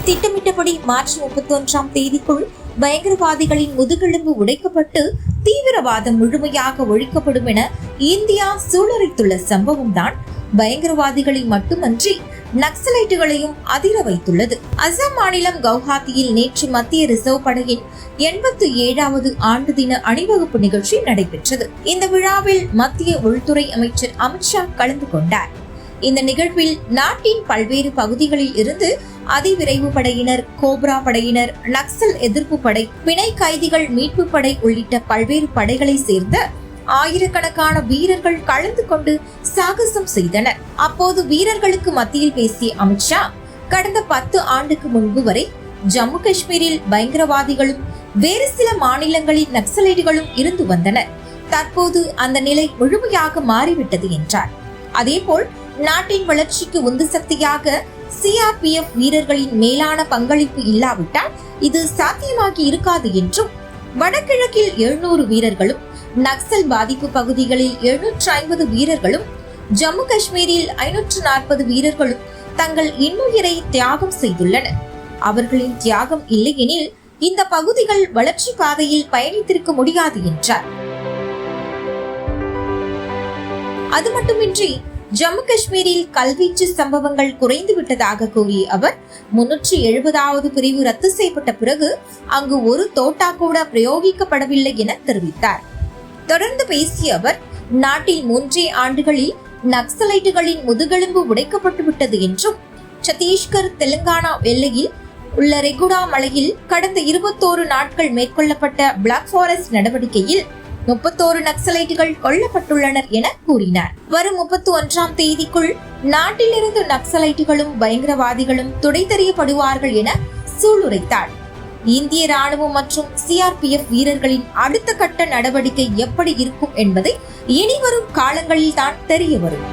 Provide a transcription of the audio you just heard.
திட்டமிட்டபடி மார்ச் 31ஆம் தேதிக்குள் பயங்கரவாதிகளின் முதுகெலும்பு உடைக்கப்பட்டு தீவிரவாதம் முழுமையாக ஒழிக்கப்படும் என இந்தியா சூளுரைத்துள்ள சம்பவம் தான் பயங்கரவாதிகளை மட்டுமன்றி நக்சலைட்டுகளையும் அதிர வைத்துள்ளது. அசாம் மாநிலம் கவுஹாத்தியில் நேற்று மத்திய ரிசர்வ் படையின் 87வது ஆண்டு தின அணிவகுப்பு நிகழ்ச்சி நடைபெற்றது. இந்த விழாவில் மத்திய உள்துறை அமைச்சர் அமித்ஷா கலந்து கொண்டார். இந்த நிகழ்வில் நாட்டின் பல்வேறு பகுதிகளில் இருந்து அதிவிரைவு படையினர், கோப்ரா படையினர், நக்சல் எதிர்ப்பு படை, பிணை கைதிகள் மீட்பு படை உள்ளிட்ட பல்வேறு படைகளை சேர்ந்த ஆயிரக்கணக்கான வீரர்கள் கலந்து கொண்டு சாகசம் செய்தனர். அப்போது வீரர்களுக்கு மத்தியில் பேசிய அமித்ஷா, கடந்த 10 ஆண்டுக்கு முன்பு வரை ஜம்மு காஷ்மீரில் பயங்கரவாதிகளும் வேறு சில மாநிலங்களில் நக்சலைட்டுகளும் இருந்து வந்தனர். தற்போது அந்த நிலை முழுமையாக மாறிவிட்டது என்றார். அதேபோல் நாட்டின் வளர்ச்சிக்கு உந்து சக்தியாக CRPF வீரர்களின் மேலான பங்களிப்பு இல்லாவிட்டால் இது சாத்தியமாகி இருக்காது என்றும், வடகிழக்கில் 700 வீரர்களும், நக்சல் பாதிப்பு பகுதிகளில் 750 வீரர்களும், ஜம்மு காஷ்மீரில் 540 வீரர்களும் தங்கள் இன்னுயிரை தியாகம் செய்துள்ளனர். அவர்களின் தியாகம் இல்லையெனில் இந்த பகுதிகள் வளர்ச்சி பாதையில் பயணித்திருக்க முடியாது என்றார். அது மட்டுமின்றி ஜம்மு காஷ்மீரில் கல்வீச்சு சம்பவங்கள் குறைந்து விட்டதாக கூறிய அவர், 370வது பிரிவு ரத்து செய்யப்பட்ட பிறகு அங்கு ஒரு தோட்டா கூட பிரயோகிக்கப்படவில்லை என தெரிவித்தார். தொடர்ந்து பேசிய அவர், நாட்டில் 3 ஆண்டுகளில் நக்சலைட்டுகளின் முதுகெலும்பு உடைக்கப்பட்டு விட்டது என்றும், சத்தீஸ்கர் தெலுங்கானா எல்லையில் உள்ள ரெகுடா மலையில் கடந்த 21 நாட்கள் மேற்கொள்ளப்பட்ட பிளாக் ஃபாரஸ்ட் நடவடிக்கையில் 31 நக்சலைட்டுகள் கொல்லப்பட்டுள்ளனர் என கூறினார். வரும் 31ஆம் தேதிக்குள் நாட்டிலிருந்து நக்சலைட்டுகளும் பயங்கரவாதிகளும் துடைத்தெறியப்படுவார்கள் என சூளுரைத்தார். இந்திய ராணுவம் மற்றும் CRPF வீரர்களின் அடுத்த கட்ட நடவடிக்கை எப்படி இருக்கும் என்பதை இனிவரும் காலங்களில் தான் தெரிய வரும்.